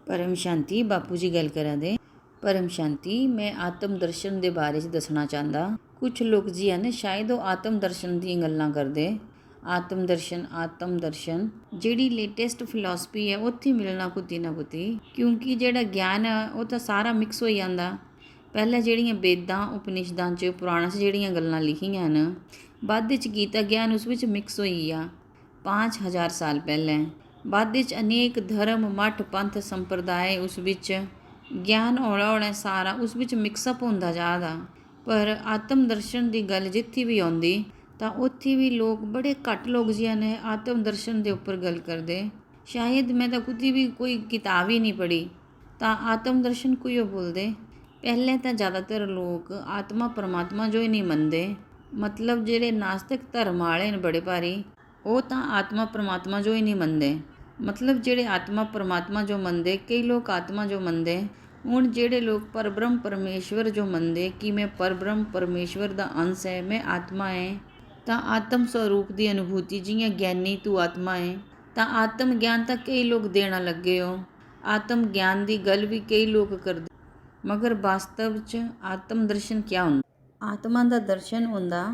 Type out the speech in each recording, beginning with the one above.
परम शांति बापू जी गल करा दे। परम शांति मैं आत्म दर्शन के बारे दसना चाहता। कुछ लोग जी हैं शायद वो आत्म दर्शन दी गल्लां करदे। आत्म दर्शन जिहड़ी लेटेस्ट फिलोसफी है उत्थे मिलना कुती ना कुती, क्योंकि जिहड़ा ज्ञान है वो तो सारा मिक्स हो जाता। पहले जिहड़ियां वेदां उपनिषदां च पुराण च जिहड़ियां गल्लां लिखियां न, बाद विच गीता ज्ञान उस विच मिक्स होई आ 5000 साल पहले। बाद विच अनेक धर्म मठ पंथ संप्रदाय उस विच ज्ञान हौला हौला सारा उस विच मिक्सअप होंदा जादा। पर आत्म दर्शन की गल जित्थे भी आउंदी तां उत्थे भी लोग बड़े घट लोग जिहड़े ने आत्म दर्शन के उपर गल करदे। शायद मैं तो कुछ भी कोई किताब ही नहीं पढ़ी तां आत्म दर्शन कोई बोलदे। पहले तो ज़्यादातर लोग आत्मा परमात्मा जो ही नहीं मनते। मतलब जिहड़े नास्तिक धर्म वाले ने बड़े भारी वो तो आत्मा परमात्मा जो ही नहीं मनते। मतलब जिहड़े आत्मा परमात्मा जो मनते, कई लोग आत्मा जो मनते। हुण जिहड़े लोग परब्रह्म परमेश्वर जो मनते कि मैं परब्रह्म परमेश्वर का अंश है, मैं आत्मा है, तो आत्म स्वरूप की अनुभूति जियां ज्ञानी तू आत्मा है, तो आत्म ज्ञान तो कई लोग देना लगे हो। आत्म ज्ञान की गल भी कई लोग करते, मगर वास्तव च आत्म दर्शन क्या हुंदा? आत्मा का दर्शन हुंदा,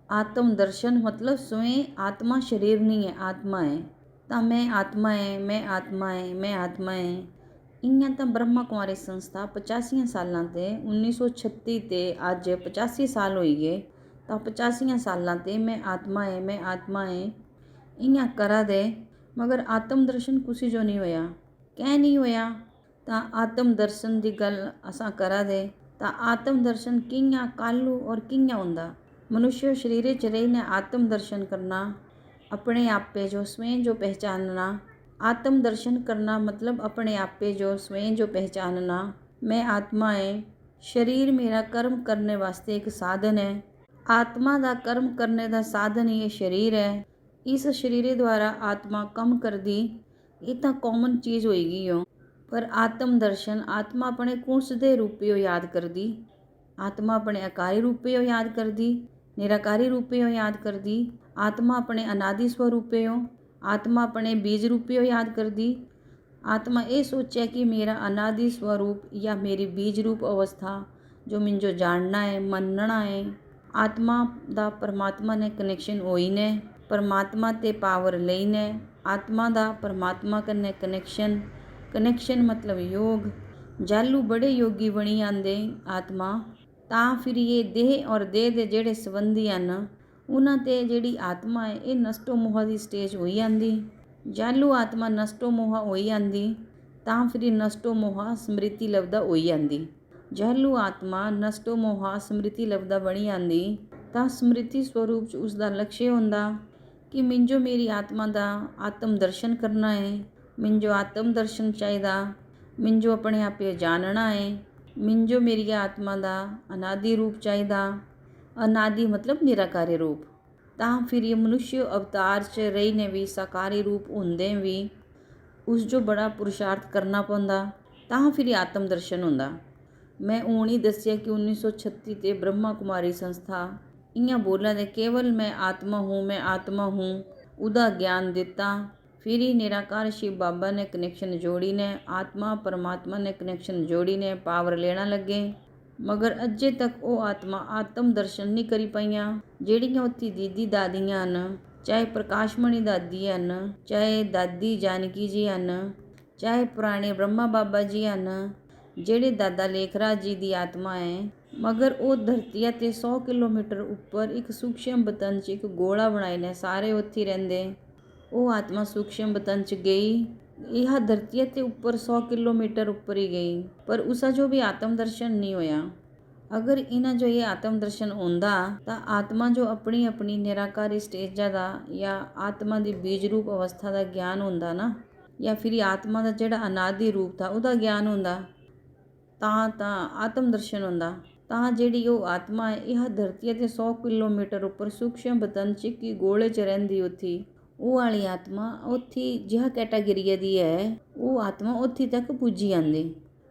आत्म दर्शन मतलब स्वयं आत्मा शरीर नहीं है, आत्मा है। तो मैं आत्मा है, मैं आत्मा है, मैं आत्मा है। इयां तो ब्रह्मा कुमारी संस्था 85 सालों से 1936 ते अज 85 साल हो गए। तो 85 सालों से मैं आत्मा है, मैं आत्मा है इयां करा दे, मगर आत्म दर्शन कुछ जो नहीं होया। क्या नहीं होया? तो आत्म दर्शन की गल असां करा दे तो आत्म दर्शन कियां कालू और कियां हुंदा। मनुष्य शरीर च रहीने आत्म दर्शन करना, अपने आपे जो स्वयं जो पहचानना। आत्म दर्शन करना मतलब अपने आपे जो स्वयं जो पहचानना। मैं आत्मा है, शरीर मेरा कर्म करने वास्ते एक साधन है। आत्मा का कर्म करने का साधन ये शरीर है। इस शरीर द्वारा आत्मा कम कर दी, ये तो कॉमन चीज़ होएगी हो। पर आत्म दर्शन आत्मा अपने कुछ दे रूपे याद कर दी। आत्मा अपने आकारी रूपे याद कर दी, निराकारी रूपे याद कर दी। आत्मा अपने अनादि स्वरूपे हो, आत्मा अपने बीज रूपे याद कर दी। आत्मा ये सोचे कि मेरा अनादि स्वरूप या मेरी बीज रूप अवस्था जो मिंजो जानना है, मनना है। आत्मा दा परमात्मा ने कनैक्शन होई ने, परमात्मा ते पावर लई ने। आत्मा दा परमात्मा कन्ने कनैक्शन मतलब योग। जालू बड़े योगी बनी आंदे आत्मा, तां फिर ये देह और देह दे जेड़े संबंधी हैं उन्हां ते जिहड़ी आत्मा है ये नष्टो मोहा की स्टेज होई आंदी। जालू आत्मा नष्टो मोहा होई आंदी तां फिर नष्टो मोहा स्मृति लभदा होई आंदी। जालू आत्मा नष्टो मोहा स्मृति लभदा बनी आंदी तां स्मृति स्वरूप च उसका लक्ष्य हुंदा कि मिंजो मेरी आत्मा दा आत्म दर्शन करना है, मिंजो आत्म दर्शन चाहिदा, मिंजो अपने आपे जानना है, मिंजो मेरी आत्मा दा अनादि रूप चाहिदा। अनादि मतलब निराकारी रूप। तां फिर ये मनुष्य अवतार च रहीने भी साकारी रूप होंदे भी उस जो बड़ा पुरुषार्थ करना पौंदा, तां फिर ये आत्म दर्शन हुंदा। मैं हुण ही दस्सिया कि 1936 ते ब्रह्मा कुमारी संस्था इयां बोला दे केवल मैं आत्मा हूँ, मैं आत्मा हूँ उदा ज्ञान दिता। फिर ही निराकार शिव बाबा ने कनैक्शन जोड़ी ने, आत्मा परमात्मा ने कनैक्शन जोड़ी ने, पावर लेना लगे। मगर अजे तक वो आत्मा आत्म दर्शन नहीं करी पाइयां। ਜਿਹੜੀਆਂ उत्थे दीदी दादियां ਹਨ, चाहे प्रकाशमणि दादी ਹਨ, चाहे दादी जानकी जी ਹਨ, चाहे पुराने ब्रह्मा बाबा जी ਹਨ, ਜਿਹੜੇ दादा लेखराज जी की आत्मा है। मगर वो धरती ते 100 किलोमीटर उपर एक सूक्ष्म बतन च एक गोला बनाए ने, सारे उत्थे रहिंदे। वो आत्मा सूक्ष्म बतन च गई, यह धरती ते उपर 100 किलोमीटर उपर ही गई, पर उसका जो भी आत्म दर्शन नहीं होया। अगर इन्हें जो ये आत्म दर्शन होंदा तो आत्मा जो अपनी अपनी निराकारी स्टेजा का या आत्मा की बीज रूप अवस्था का ज्ञान होंदा ना, या फिर आत्मा का जिहड़ा अनादि रूप था उसका ज्ञान होंदा, तां आत्म दर्शन होंदा। तां जिहड़ी वो आत्मा है यह धरती ते 100 किलोमीटर उपर सूक्ष्म बतन च कि गोले च रहिंदी उत्थे, वो वाली आत्मा उत्थे जिहा कैटागरी दी है वो आत्मा उत्थे तक पुजी आंदी।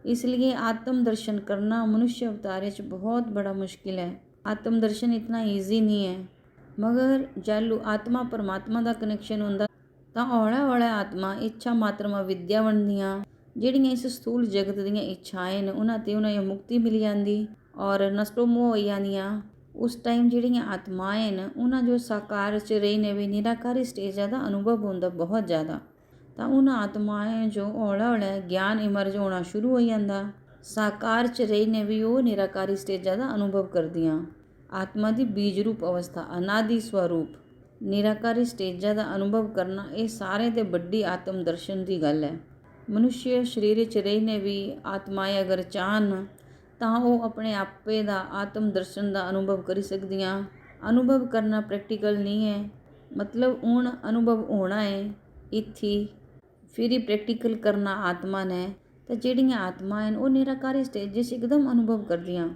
इसलिए आत्म दर्शन करना मनुष्य अवतार च बहुत बड़ा मुश्किल है। आत्म दर्शन इतना ईजी नहीं है। मगर जालू आत्मा परमात्मा का कनैक्शन होंदा तां हौला हौला आत्मा इच्छा मात्रमा विद्या बनदियां, ਜਿਹੜੀਆਂ ਇਸ ਸਥੂਲ ਜਗਤ ਦੀਆਂ ਇੱਛਾਵਾਂ ਨੇ ਉਹਨਾਂ ਤੇ ਉਹਨਾਂ ਨੂੰ ਮੁਕਤੀ ਮਿਲ ਜਾਂਦੀ ਔਰ ਨਸ਼ਟੋ ਮੋਹ ਹੋ ਜਾਂਦੀਆਂ। ਉਸ ਟਾਈਮ ਜਿਹੜੀਆਂ ਆਤਮਾਵਾਂ ਨੇ ਉਹਨਾਂ ਜੋ ਸਾਕਾਰ 'ਚ ਰਹੀ ਨੇ ਵੀ ਨਿਰਾਕਾਰੀ ਸਟੇਜਾਂ ਦਾ ਅਨੁਭਵ ਹੁੰਦਾ ਬਹੁਤ ਜ਼ਿਆਦਾ। ਤਾਂ ਉਹਨਾਂ ਆਤਮਾਵਾਂ ਜੋ ਹੌਲਾ ਹੌਲਾ ਗਿਆਨ ਇਮਰਜ ਹੋਣਾ ਸ਼ੁਰੂ ਹੋ ਜਾਂਦਾ। ਸਾਕਾਰ 'ਚ ਰਹੀ ਨੇ ਵੀ ਉਹ ਨਿਰਾਕਾਰੀ ਸਟੇਜਾਂ ਦਾ ਅਨੁਭਵ ਕਰਦੀਆਂ। ਆਤਮਾ ਦੀ ਬੀਜ ਰੂਪ ਅਵਸਥਾ ਅਨਾਦਿ ਸਵਰੂਪ ਨਿਰਾਕਾਰੀ ਸਟੇਜਾਂ ਦਾ ਅਨੁਭਵ ਕਰਨਾ ਇਹ ਸਾਰੇ ਤੋਂ ਵੱਡੀ ਆਤਮ ਦਰਸ਼ਨ ਦੀ ਗੱਲ ਹੈ। ਮਨੁੱਖ ਸਰੀਰ 'ਚ ਰਹੀ ਨੇ ਵੀ ਆਤਮਾਵਾਂ ਅਗਰ ਚਾਹਣ ਤਾਂ ਉਹ ਆਪਣੇ ਆਪੇ ਦਾ ਆਤਮ ਦਰਸ਼ਨ ਦਾ ਅਨੁਭਵ ਕਰ ਸਕਦੀਆਂ। ਅਨੁਭਵ ਕਰਨਾ ਪ੍ਰੈਕਟੀਕਲ ਨਹੀਂ ਹੈ, ਮਤਲਬ ਹੁਣ ਅਨੁਭਵ ਹੋਣਾ ਹੈ ਇੱਥੇ ਫਿਰ ਹੀ ਪ੍ਰੈਕਟੀਕਲ ਕਰਨਾ ਆਤਮਾ ਨੇ। ਤਾਂ ਜਿਹੜੀਆਂ ਆਤਮਾਵਾਂ ਹਨ ਉਹ ਨਿਰਾਕਾਰੀ ਸਟੇਜ 'ਚ ਇੱਕਦਮ ਅਨੁਭਵ ਕਰਦੀਆਂ।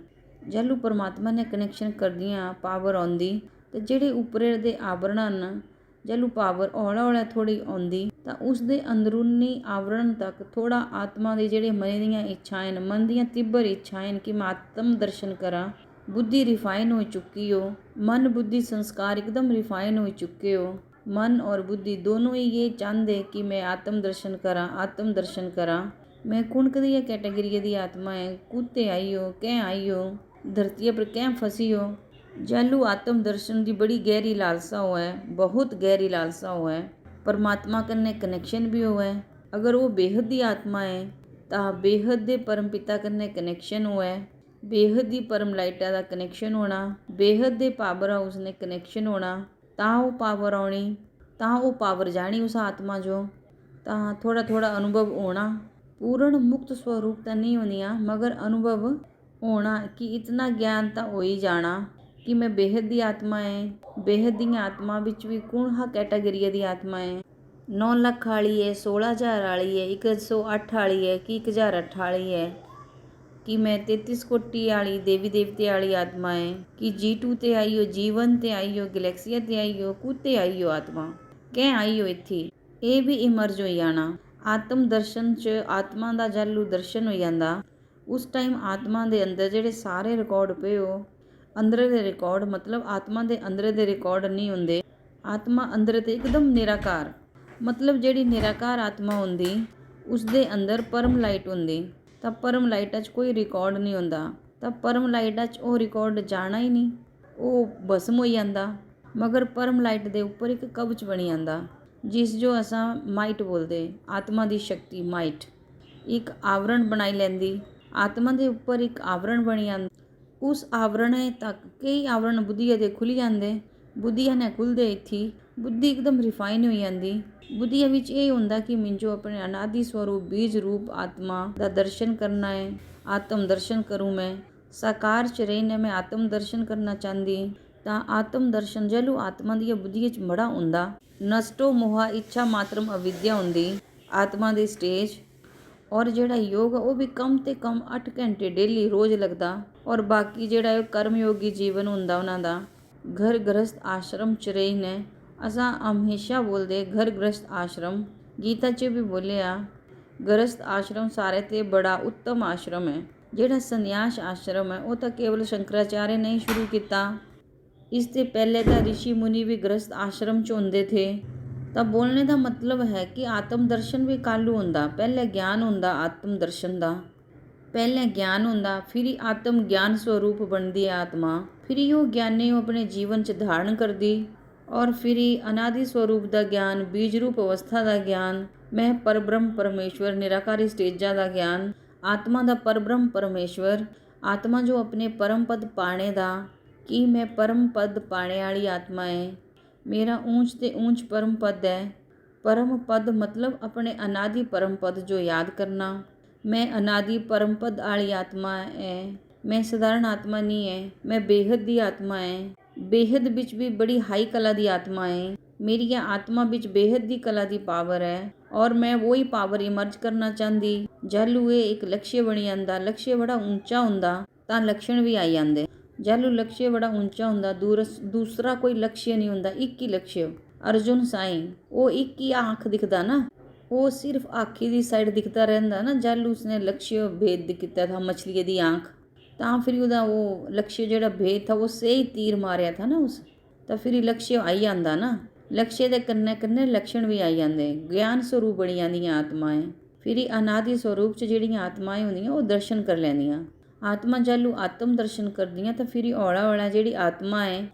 ਜਦੋਂ ਪਰਮਾਤਮਾ ਨੇ ਕਨੈਕਸ਼ਨ ਕਰਦੀਆਂ ਪਾਵਰ ਆਉਂਦੀ ਤੇ ਜਿਹੜੇ ਉੱਪਰੇ ਦੇ ਆਵਰਣ ਹਨ ਜਦੋਂ ਪਾਵਰ ਹੌਲਾ ਹੌਲਾ ਥੋੜ੍ਹੀ ਆਉਂਦੀ ਤਾਂ ਉਸ ਦੇ ਅੰਦਰੂਨੀ ਆਵਰਣ ਤੱਕ ਥੋੜ੍ਹਾ ਆਤਮਾ ਦੇ ਜਿਹੜੇ ਮਨ ਦੀਆਂ ਇੱਛਾਵਾਂ ਨੇ, ਮਨ ਦੀਆਂ ਤੀਬਰ ਇੱਛਾਵਾਂ ਨੇ ਕਿ ਮੈਂ ਆਤਮ ਦਰਸ਼ਨ ਕਰਾਂ। ਬੁੱਧੀ ਰਿਫਾਈਨ ਹੋ ਚੁੱਕੀ ਹੋ, ਮਨ ਬੁੱਧੀ ਸੰਸਕਾਰ ਇੱਕਦਮ ਰਿਫਾਈਨ ਹੋ ਚੁੱਕੇ ਹੋ। ਮਨ ਔਰ ਬੁੱਧੀ ਦੋਨੋਂ ਹੀ ਇਹ ਚਾਹੁੰਦੇ ਕਿ ਮੈਂ ਆਤਮ ਦਰਸ਼ਨ ਕਰਾਂ, ਆਤਮ ਦਰਸ਼ਨ ਕਰਾਂ। ਮੈਂ ਕੁਣਕਦੀ ਕੈਟੇਗਰੀ ਦੀ ਆਤਮਾ ਹੈ, ਕੁੱਤੇ ਆਈ ਹੋ ਕਹਿ ਆਈ ਹੋ ਧਰਤੀ ਪਰ कैं फंसी हो। जालू आत्म दर्शन की बड़ी गहरी लालसा हो है, बहुत गहरी लालसा हो है। परमात्मा कन्ने कनैक्शन भी हो है। अगर वो बेहद की आत्मा है तो बेहद के परम पिता कन्ने कनैक्शन हो है। बेहद की परम लाइटा का कनैक्शन होना, बेहद के पावर हाउस ने कनैक्शन होना, तां वो पावर आनी, तां वो पावर जानी उस आत्मा जो, तां थोड़ा थोड़ा अनुभव होना। पूर्ण मुक्त स्वरूप तो नहीं होनिया मगर अनुभव होना कि इतना ज्ञान तो हो ही जाना कि मैं बेहद की आत्मा है। बेहद दी आत्मा विच भी कौन हा कैटागरी दी आत्मा है। 9 ਲੱਖ वाली है, 16,000 वाली है, 108 वाली है कि 1008 वाली है कि मैं 33 कोटि वाली देवी देवते वाली आत्मा है कि G2 ते आई हो, G1 ते आई हो, गैलेक्सिया ते आई हो, कुत्ते आई हो आत्मा कैं आई हो इत्थे। ये भी इमर्ज हो जाना। आत्म दर्शन च आत्मा का जालू दर्शन हो जाता। उस टाइम आत्मा के अंदर ਜਿਹੜੇ ਸਾਰੇ ਰਿਕਾਰਡ ਪਏ ਹੋ ਅੰਦਰ ਦੇ ਰਿਕਾਰਡ ਮਤਲਬ ਆਤਮਾ ਦੇ ਅੰਦਰ ਦੇ ਰਿਕਾਰਡ ਨਹੀਂ ਹੁੰਦੇ। ਆਤਮਾ ਅੰਦਰ ਤੇ ਇੱਕਦਮ ਨਿਰਾਕਾਰ ਮਤਲਬ ਜਿਹੜੀ ਨਿਰਾਕਾਰ ਆਤਮਾ ਹੁੰਦੀ ਉਸ ਦੇ ਅੰਦਰ ਪਰਮ ਲਾਈਟ ਹੁੰਦੀ। ਤਾਂ ਪਰਮ ਲਾਈਟਾਂ 'ਚ ਕੋਈ ਰਿਕਾਰਡ ਨਹੀਂ ਹੁੰਦਾ। ਤਾਂ ਪਰਮ ਲਾਈਟਾਂ 'ਚ ਉਹ ਰਿਕਾਰਡ ਜਾਣਾ ਹੀ ਨਹੀਂ, ਉਹ ਭਸਮ ਹੋ ਜਾਂਦਾ। ਮਗਰ ਪਰਮ ਲਾਈਟ ਦੇ ਉੱਪਰ ਇੱਕ ਕਵਚ ਬਣੀ ਜਾਂਦਾ ਜਿਸ ਜੋ ਅਸਾਂ ਮਾਈਟ ਬੋਲਦੇ। ਆਤਮਾ ਦੀ ਸ਼ਕਤੀ ਮਾਈਟ ਇੱਕ ਆਵਰਣ ਬਣਾਈ ਲੈਂਦੀ। आत्मा के उपर एक आवरण बनी आंदा। उस आवरण तक कई आवरण बुद्धि के खुल जाते। बुद्धिया ने खुलते इत्थे बुद्धि एकदम रिफाइन हो जाती। बुद्धिया विच ये हुंदा कि मिंजो अपने अनादि स्वरूप बीज रूप आत्मा का दर्शन करना है। आत्म दर्शन करूँ मैं साकार च रहीने मैं आत्म दर्शन करना चाहती। तो आत्म दर्शन जलू आत्मा दी बुद्धि च बड़ा हुंदा। नष्टो मोहा इच्छा मात्रम अविद्या हुंदी आत्मा दी स्टेज। और जोड़ा योग वो भी कम तो कम 8 घंटे डेली रोज़ लगता। और बाकी जोड़ा कर्मयोगी जीवन होंदा उन्हां दा। घर गृहस्थ आश्रम च रही ने असां हमेशा बोलते घर गृहस्थ आश्रम। गीता च भी बोलिया गृहस्थ आश्रम सारे ते बड़ा उत्तम आश्रम है। जोड़ा संन्यास आश्रम है वो तो केवल शंकराचार्य ने ही शुरू किया। इससे पहले तो ऋषि मुनि भी गृहस्थ आश्रम च होंदे थे। तो बोलने का मतलब है कि आत्म दर्शन भी कालू होंदा। पहले ज्ञान होंदा आत्म दर्शन का, पहले ज्ञान होंदा फिर ही आत्म ज्ञान स्वरूप बनती है आत्मा। फिर ही वो ज्ञानी अपने जीवन च धारण करती और फिर ही अनादि स्वरूप का ज्ञान, बीज रूप अवस्था का ज्ञान, मैं परब्रह्म परमेश्वर निराकारी स्टेजा का ज्ञान, आत्मा का परब्रह्म परमेश्वर, आत्मा जो अपने परम पद पाने का कि मैं परम पद पाने वाली आत्मा है। मेरा ऊंच ते ऊंच परम पद है। परम पद मतलब अपने अनादि परम पद जो याद करना। मैं अनादि परम पद वाली आत्मा है। मैं साधारण आत्मा नहीं है, मैं बेहद दी आत्मा है। बेहद बिच भी बड़ी हाई कला दी आत्मा है। मेरी आत्मा बिच बेहद दी कला दी पावर है और मैं वही पावर इमर्ज करना चाहती। जालू ये एक लक्ष्य बनी जाता। लक्ष्य बड़ा ऊंचा हुंदा तां लक्षण भी आई जाते। जालू लक्ष्य बड़ा ऊंचा हुंदा दूसरा कोई लक्ष्य नहीं हुंदा, एक ही लक्ष्य। अर्जुन साईं वो एक ही आँख दिखता ना, वो सिर्फ आँखी दी साइड दिखता रहता ना। जालू उसने लक्ष्य भेद किया था मछली दी आँख, तां फिर उसका वो लक्ष्य जोड़ा भेद था वो से ही तीर मारिया था ना उस, तो फिर लक्ष्य आई जाता ना। लक्ष्य के कन्ने कन्ने लक्षण भी आई जाते। ज्ञान स्वरूप बनी जाती आत्माएं। फिर अनादि स्वरूप च ਜਿਹੜੀਆਂ ਆਤਮਾएं ਹੁੰਦੀਆਂ ਉਹ ਦਰਸ਼ਨ ਕਰ ਲੈਂਦੀਆਂ। ਆਤਮਾ ਜਦ ਆਤਮ ਦਰਸ਼ਨ ਕਰਦੀਆਂ ਤਾਂ ਫਿਰ ਹੌਲਾ ਹੌਲਾ ਜਿਹੜੀ ਆਤਮਾ ਹੈ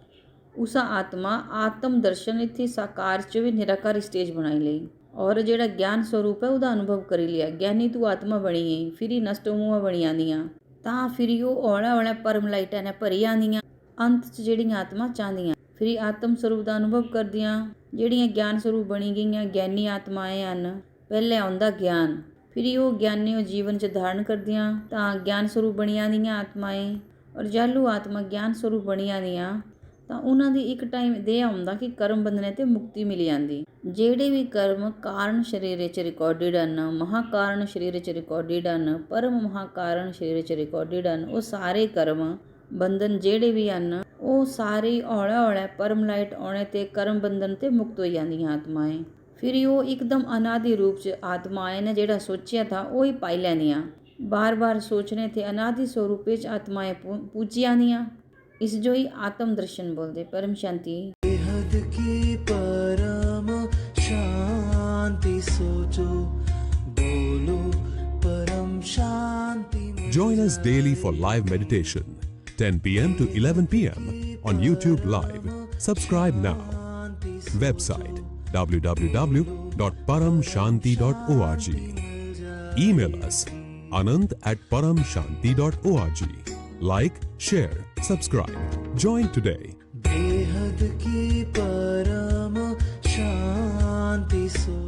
ਉਸ ਆਤਮਾ ਆਤਮ ਦਰਸ਼ਨ ਇੱਥੇ ਸਾਕਾਰ ਚ ਵੀ ਨਿਰਾਕਾਰ ਸਟੇਜ ਬਣਾਈ ਲਈ ਔਰ ਜਿਹੜਾ ਗਿਆਨ ਸਰੂਪ ਹੈ ਉਹਦਾ ਅਨੁਭਵ ਕਰੀ ਲਿਆ। ਗਿਆਨੀ ਤੂੰ ਆਤਮਾ ਬਣੀ ਹੈ ਫਿਰ ਨਸ਼ਟ ਮੂਹਾਂ ਬਣੀ ਆਉਂਦੀਆਂ ਤਾਂ ਫਿਰ ਉਹ ਹੌਲਾ ਹੌਲਾ ਪਰਮ ਲਾਈਟਾਂ ਨੇ ਭਰੀ ਆਉਂਦੀਆਂ। ਅੰਤ 'ਚ ਜਿਹੜੀਆਂ ਆਤਮਾ ਚਾਹੁੰਦੀਆਂ ਫਿਰ ਆਤਮ ਸਰੂਪ ਦਾ ਅਨੁਭਵ ਕਰਦੀਆਂ। ਜਿਹੜੀਆਂ ਗਿਆਨ ਸਰੂਪ ਬਣੀ ਗਈਆਂ ਗਿਆਨੀ ਆਤਮਾएं ਹਨ, ਪਹਿਲੇ ਆਉਂਦਾ ਗਿਆਨ, ਫਿਰ ਉਹ ਗਿਆਨੀ ਉਹ ਜੀਵਨ 'ਚ ਧਾਰਨ ਕਰਦੀਆਂ ਤਾਂ ਗਿਆਨ ਸਰੂਪ ਬਣੀਆਂ ਦੀਆਂ ਆਤਮਾएं। ਔਰ ਜਾਲੂ ਆਤਮਾ ਗਿਆਨ ਸਰੂਪ ਬਣੀਆਂ ਦੀਆਂ ਤਾਂ ਉਹਨਾਂ ਦੀ ਇੱਕ ਟਾਈਮ ਦੇ ਆਉਂਦਾ ਕਿ ਕਰਮ ਬੰਧਨੇ ਤੇ ਮੁਕਤੀ ਮਿਲ ਜਾਂਦੀ। ਜਿਹੜੇ ਵੀ ਕਰਮ ਕਾਰਨ ਸਰੀਰ 'ਚ ਰਿਕਾਰਡਿਡ ਹਨ, ਮਹਾਕਾਰਨ ਸਰੀਰ 'ਚ ਰਿਕਾਰਡਿਡ ਹਨ, ਪਰਮ ਮਹਾਕਾਰਨ ਸਰੀਰ 'ਚ ਰਿਕਾਰਡਿਡ ਹਨ, ਉਹ ਸਾਰੇ ਕਰਮ ਬੰਧਨ ਜਿਹੜੇ ਵੀ ਹਨ ਉਹ ਸਾਰੇ ਹੌਲਾ ਹੌਲਾ ਪਰਮ ਲਾਈਟ ਆਉਣੇ ਤੇ ਕਰਮ ਬੰਧਨ ਤੇ ਮੁਕਤ ਹੋ ਜਾਂਦੀਆਂ ਆਤਮਾएं। ਫਿਰ ਉਹ ਇੱਕਦਮ ਅਨਾਦਿ ਰੂਪ 'ਚ ਆਤਮਾएं ਨੇ ਜਿਹੜਾ ਸੋਚਿਆ ਥਾ ਉਹ ਹੀ ਪਾਈ ਲੈਂਦੀਆਂ। ਬਾਰ ਬਾਰ ਸੋਚਣੇ ਤੇ ਅਨਾਦਿ ਸਰੂਪ 'ਚ ਆਤਮਾएं ਪੂਜੀ ਆਉਂਦੀਆਂ। ਇਸ ਜੋ ਹੀ ਆਤਮ ਦਰਸ਼ਨ ਬੋਲਦੇ। ਪਰਮ ਸ਼ਾਂਤੀ बेहद की परम शांति सोचो बोलो परम शांति। Join us daily for live meditation, 10 p.m. to 11 p.m. on YouTube Live. Subscribe now. Website www.paramshanti.org. Email us anand@paramshanti.org. Like, share, subscribe. Join today. बेहद की परम शांति सो